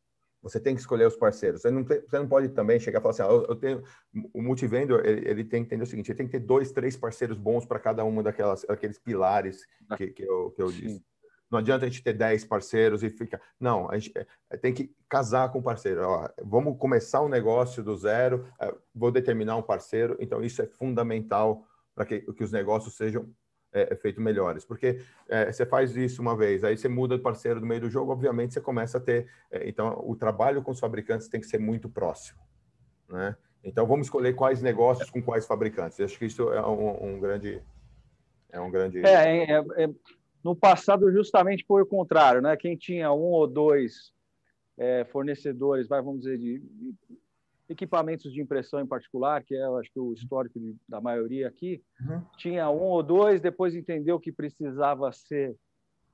Você tem que escolher os parceiros. Você não pode também chegar e falar assim, eu tenho o multivendor, ele tem que entender o seguinte, ele tem que ter 2, 3 parceiros bons para cada uma daqueles pilares que eu disse. Não adianta a gente ter 10 parceiros e ficar... Não, a gente tem que casar com o parceiro. Ó, vamos começar um negócio do zero, vou determinar um parceiro. Então, isso é fundamental para que os negócios sejam feitos melhores. Porque você faz isso uma vez, aí você muda de parceiro no meio do jogo, obviamente você começa a ter... então, o trabalho com os fabricantes tem que ser muito próximo, né? Então, vamos escolher quais negócios com quais fabricantes. Eu acho que isso é um grande... No passado, justamente foi o contrário, né? Quem tinha 1 ou 2 fornecedores, vamos dizer, de equipamentos de impressão em particular, que é, acho que o histórico da maioria aqui, tinha 1 ou 2, depois entendeu que precisava ser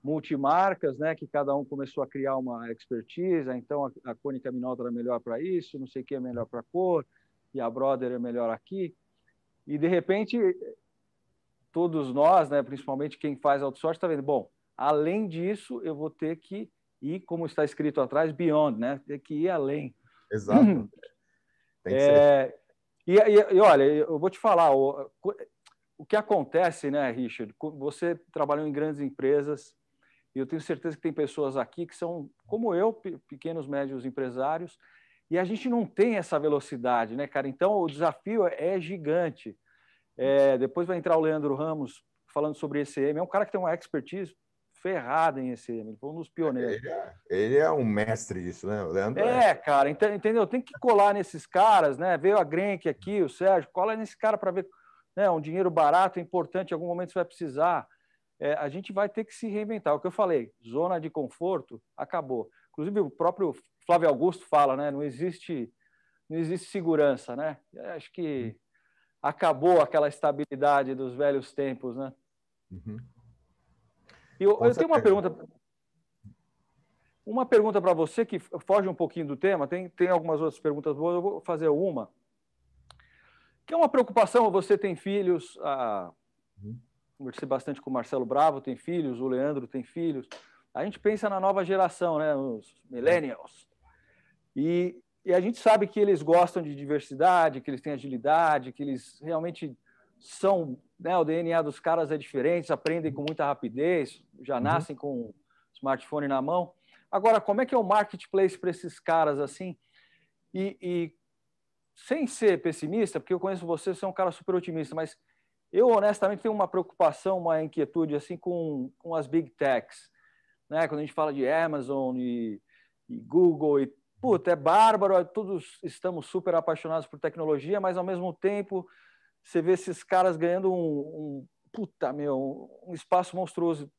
multimarcas, né? Que cada um começou a criar uma expertise, então a Konica Minolta era melhor para isso, não sei o que é melhor para cor, e a Brother é melhor aqui, e de repente todos nós, né, principalmente quem faz outsourcing, está vendo, bom, além disso, eu vou ter que ir, como está escrito atrás, beyond, né? Ter que ir além. Exato. Tem que ser. E olha, eu vou te falar, o que acontece, né, Richard? Você trabalhou em grandes empresas, e eu tenho certeza que tem pessoas aqui que são, como eu, pequenos, médios empresários, e a gente não tem essa velocidade, né, cara? Então, o desafio é gigante. Depois vai entrar o Leandro Ramos falando sobre ECM. É um cara que tem uma expertise ferrada em ECM. Ele foi um dos pioneiros. Ele é um mestre disso, né? O Leandro cara, entendeu? Tem que colar nesses caras, né? Veio a Grenk aqui, o Sérgio, cola nesse cara para ver, né? Um dinheiro barato é importante, em algum momento você vai precisar. A gente vai ter que se reinventar. O que eu falei, zona de conforto, acabou. Inclusive, o próprio Flávio Augusto fala, né? Não existe segurança, né? Acho que acabou aquela estabilidade dos velhos tempos, né? E eu tenho uma pergunta para você que foge um pouquinho do tema, tem algumas outras perguntas boas, eu vou fazer uma. Que é uma preocupação, você tem filhos, conversei bastante com o Marcelo Bravo, tem filhos, o Leandro tem filhos. A gente pensa na nova geração, né? Os millennials. E a gente sabe que eles gostam de diversidade, que eles têm agilidade, que eles realmente são... Né, o DNA dos caras é diferente, aprendem com muita rapidez, já nascem com o smartphone na mão. Agora, como é que é o marketplace para esses caras assim? E sem ser pessimista, porque eu conheço você é um cara super otimista, mas eu honestamente tenho uma preocupação, uma inquietude assim com as big techs. Né? Quando a gente fala de Amazon e Google e puta, é bárbaro, todos estamos super apaixonados por tecnologia, mas ao mesmo tempo você vê esses caras ganhando um espaço monstruoso.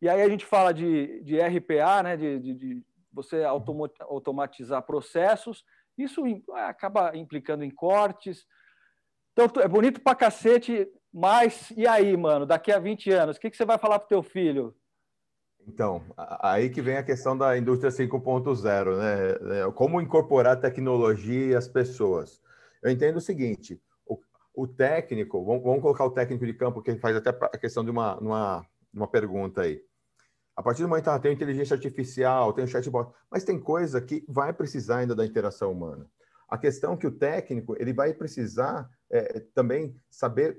E aí a gente fala de RPA, né, de você automatizar processos, isso acaba implicando em cortes. Então, é bonito pra cacete, mas e aí, mano, daqui a 20 anos, o que você vai falar pro teu filho? Então, aí que vem a questão da indústria 5.0, né? Como incorporar tecnologia e as pessoas. Eu entendo o seguinte, o técnico, vamos colocar o técnico de campo, que faz até a questão de uma pergunta aí. A partir do momento que tem inteligência artificial, tem o chatbot, mas tem coisa que vai precisar ainda da interação humana. A questão é que o técnico ele vai precisar também saber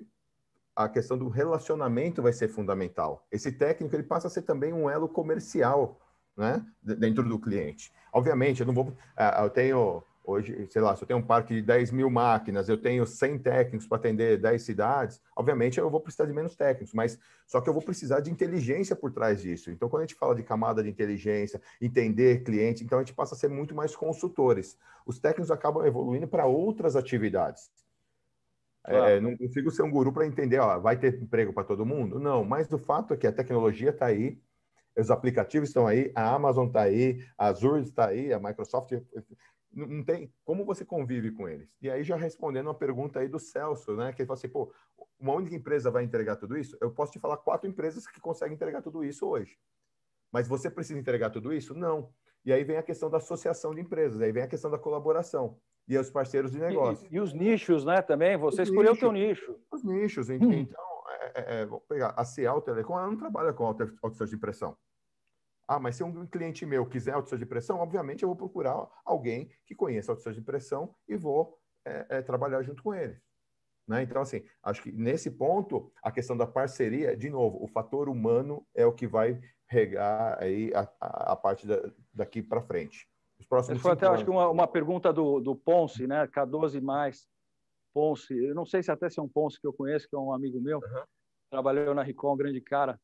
a questão do relacionamento vai ser fundamental. Esse técnico ele passa a ser também um elo comercial, né, dentro do cliente. Obviamente, eu não vou, eu tenho Hoje, sei lá, se eu tenho um parque de 10 mil máquinas, eu tenho 100 técnicos para atender 10 cidades, obviamente eu vou precisar de menos técnicos, mas só que eu vou precisar de inteligência por trás disso. Então, quando a gente fala de camada de inteligência, entender cliente, então a gente passa a ser muito mais consultores. Os técnicos acabam evoluindo para outras atividades. Claro. Não consigo ser um guru para entender, ó, vai ter emprego para todo mundo? Não, mas o fato é que a tecnologia está aí, os aplicativos estão aí, a Amazon está aí, a Azure está aí, a Microsoft. Não tem como você convive com eles. E aí, já respondendo uma pergunta aí do Celso, né? Que ele fala assim, pô, uma única empresa vai entregar tudo isso? Eu posso te falar 4 empresas que conseguem entregar tudo isso hoje. Mas você precisa entregar tudo isso? Não. E aí vem a questão da associação de empresas, aí vem a questão da colaboração e os parceiros de negócio. E os nichos, né, também? Você escolheu o teu nicho. Os nichos. Então, vou pegar a Cial Telecom, ela não trabalha com autossoro de impressão. Ah, mas se um cliente meu quiser autossoro de impressão, obviamente eu vou procurar alguém que conheça autossoro de impressão e vou trabalhar junto com ele. Né? Então, assim, acho que nesse ponto, a questão da parceria, de novo, o fator humano é o que vai regar aí a parte daqui para frente. Os próximos foi até, acho que anos. uma pergunta do Ponce, né? K12 mais Ponce. Eu não sei se até se é um Ponce que eu conheço, que é um amigo meu, trabalhou na Ricom, um grande cara.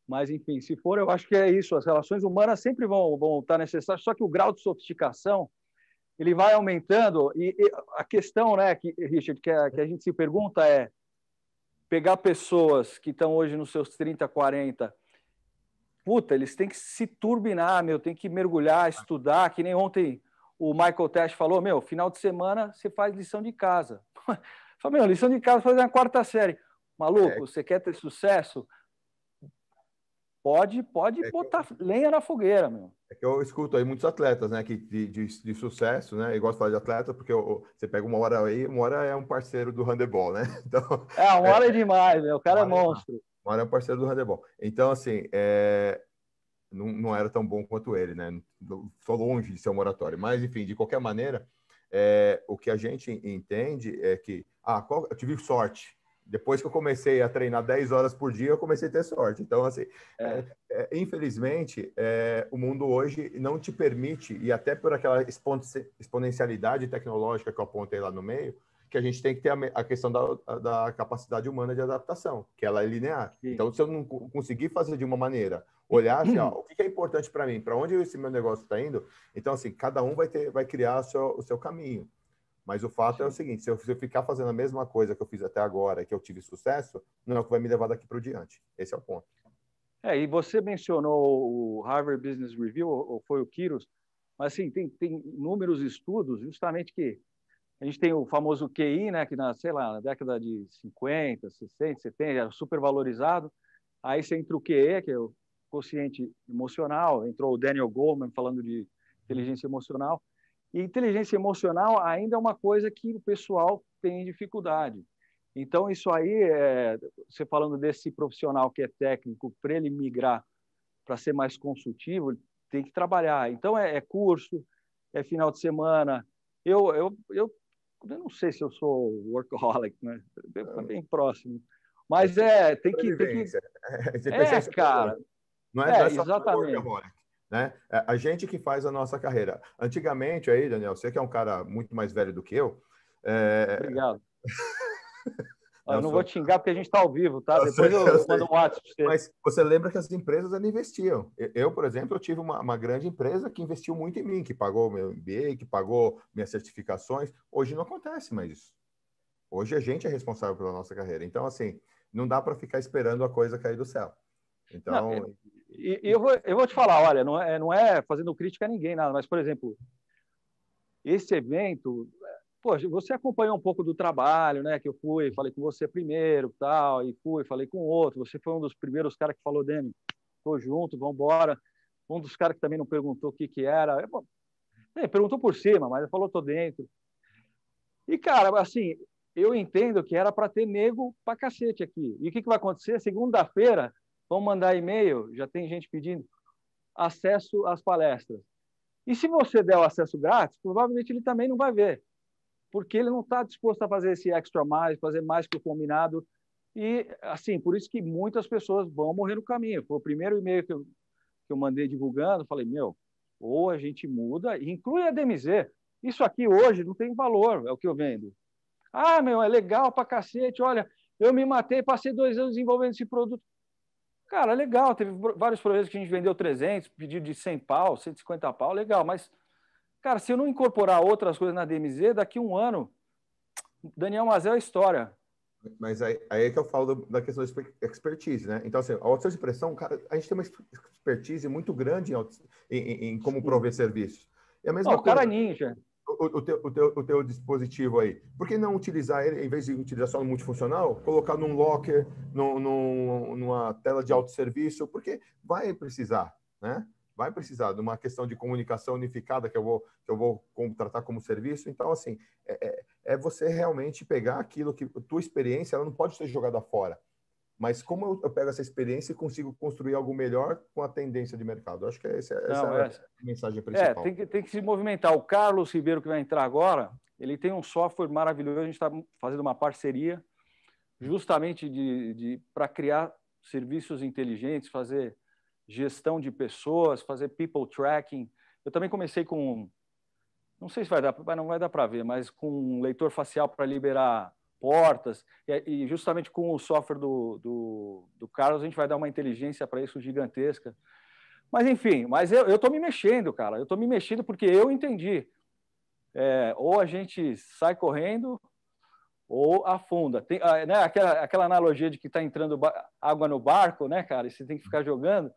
Mas, enfim, se for, eu acho que é isso. As relações humanas sempre vão estar necessárias, só que o grau de sofisticação ele vai aumentando. E a questão, né, Richard, que a gente se pergunta é pegar pessoas que estão hoje nos seus 30, 40, puta, eles têm que se turbinar, tem que mergulhar, estudar, que nem ontem o Michael Tesh falou, final de semana você faz lição de casa. Fala, lição de casa fazer na 4ª série. Maluco, você quer ter sucesso? Pode botar lenha na fogueira, meu. É que eu escuto aí muitos atletas, né, que de sucesso, né, eu gosto de falar de atleta porque você pega uma hora aí, uma hora é um parceiro do handebol, né? Então, uma hora é demais, meu. O cara é monstro. Uma hora é um parceiro do handebol. Então, assim, não era tão bom quanto ele, né? Estou longe de ser um oratório. Mas, enfim, de qualquer maneira, o que a gente entende é que eu tive sorte. Depois que eu comecei a treinar 10 horas por dia, eu comecei a ter sorte. Então, assim, infelizmente, o mundo hoje não te permite, e até por aquela exponencialidade tecnológica que eu apontei lá no meio, que a gente tem que ter a questão da capacidade humana de adaptação, que ela é linear. Sim. Então, se eu não conseguir fazer de uma maneira, olhar assim, o que é importante para mim, para onde esse meu negócio está indo, então, assim, cada um vai criar o seu caminho. Mas o fato é o seguinte, se eu ficar fazendo a mesma coisa que eu fiz até agora, que eu tive sucesso, não é o que vai me levar daqui para o diante. Esse é o ponto. E você mencionou o Harvard Business Review, ou foi o Kiros, mas assim, tem inúmeros estudos, justamente que a gente tem o famoso QI, né, que na década de 50, 60, 70, era super valorizado. Aí você entra o QE, que é o quociente emocional, entrou o Daniel Goleman falando de inteligência emocional. E inteligência emocional ainda é uma coisa que o pessoal tem dificuldade. Então, isso aí, você falando desse profissional que é técnico, para ele migrar para ser mais consultivo, ele tem que trabalhar. Então, é curso, é final de semana. Eu não sei se eu sou workaholic, né? Bem próximo. Mas tem que... cara. Não é só exatamente. workaholic. Né? A gente que faz a nossa carreira. Antigamente, aí, Daniel, você que é um cara muito mais velho do que eu. Obrigado. Eu não vou te xingar porque a gente está ao vivo, tá? Depois eu mando um WhatsApp para você. Mas você lembra que as empresas investiam. Eu, por exemplo, eu tive uma grande empresa que investiu muito em mim, que pagou meu MBA, que pagou minhas certificações. Hoje não acontece mais isso. Hoje a gente é responsável pela nossa carreira. Então, assim, não dá para ficar esperando a coisa cair do céu. Então... eu vou te falar, olha, não é fazendo crítica a ninguém, nada, mas, por exemplo, esse evento, você acompanhou um pouco do trabalho, né? Que eu falei com você primeiro, tal, e falei com outro. Você foi um dos primeiros caras que falou, Dani, tô junto, vamos embora. Um dos caras que também não perguntou o que era. Perguntou por cima, mas falou, tô dentro. E, cara, assim, eu entendo que era para ter nego pra cacete aqui. E o que vai acontecer? Segunda-feira, vão mandar e-mail, já tem gente pedindo acesso às palestras. E se você der o acesso grátis, provavelmente ele também não vai ver, porque ele não está disposto a fazer esse extra mais, fazer mais que o combinado. E, assim, por isso que muitas pessoas vão morrer no caminho. Foi o primeiro e-mail que eu mandei divulgando, falei, ou a gente muda, e inclui a DMZ. Isso aqui hoje não tem valor, é o que eu vendo. Ah, meu, é legal pra cacete, olha, eu me matei, passei 2 anos desenvolvendo esse produto. Cara, legal, teve vários projetos que a gente vendeu 300, pedido de 100 pau, 150 pau, legal, mas, cara, se eu não incorporar outras coisas na DMZ, daqui a um ano, Daniel Mazel é história. Mas aí é que eu falo da questão da expertise, né? Então, assim, a outsourcing de pressão, cara, a gente tem uma expertise muito grande em como prover serviços. É a mesma Não, o cara coisa. ninja. O teu dispositivo aí, por que não utilizar ele, em vez de utilizar só no multifuncional, colocar num locker, numa tela de autosserviço, porque vai precisar, né? Vai precisar de uma questão de comunicação unificada que eu vou contratar como serviço. Então, assim, é você realmente pegar aquilo que a tua experiência, ela não pode ser jogada fora. Mas como eu pego essa experiência e consigo construir algo melhor com a tendência de mercado? Eu acho que essa é a mensagem principal. Tem que se movimentar. O Carlos Ribeiro, que vai entrar agora, ele tem um software maravilhoso. A gente está fazendo uma parceria justamente para criar serviços inteligentes, fazer gestão de pessoas, fazer people tracking. Eu também comecei com, não sei se vai dar, não vai dar para ver, mas com um leitor facial para liberar portas, e justamente com o software do Carlos, a gente vai dar uma inteligência para isso gigantesca. Mas, enfim, eu estou me mexendo, cara. Eu estou me mexendo porque eu entendi. Ou a gente sai correndo ou afunda. Tem, né, aquela analogia de que está entrando água no barco, né, cara? E você tem que ficar jogando.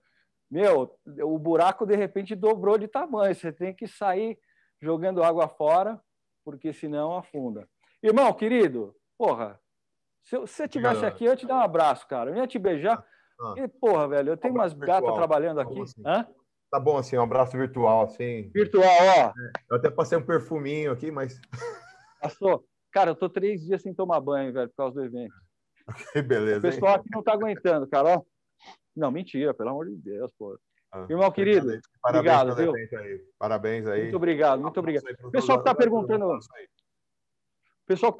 Meu, o buraco, de repente, dobrou de tamanho. Você tem que sair jogando água fora, porque senão afunda. Irmão, querido, porra, se você estivesse aqui, eu ia te dar um abraço, cara. Eu ia te beijar. E, porra, velho, eu tenho umas gatas trabalhando aqui. Assim? Hã? Tá bom, assim, um abraço virtual, assim. Virtual, ó. Eu até passei um perfuminho aqui, mas... Passou. Cara, eu tô 3 dias sem tomar banho, velho, por causa do evento. Que beleza, o pessoal aqui não tá aguentando, cara, ó. Não, mentira, pelo amor de Deus, pô. Irmão querido, parabéns obrigado, viu? Aí. Parabéns aí. Muito obrigado, muito obrigado. O pessoal que está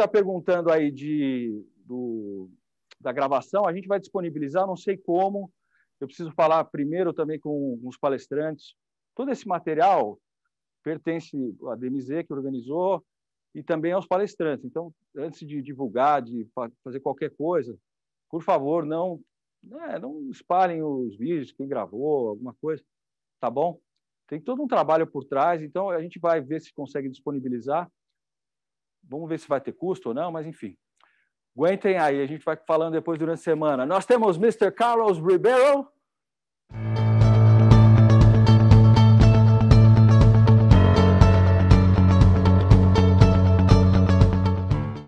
perguntando aí da gravação, a gente vai disponibilizar, não sei como. Eu preciso falar primeiro também com os palestrantes. Todo esse material pertence à DMZ, que organizou, e também aos palestrantes. Então, antes de divulgar, de fazer qualquer coisa, por favor, não espalhem os vídeos, quem gravou, alguma coisa, tá bom? Tem todo um trabalho por trás, então a gente vai ver se consegue disponibilizar. Vamos ver se vai ter custo ou não, mas enfim. Aguentem aí, a gente vai falando depois durante a semana. Nós temos Mr. Carlos Ribeiro.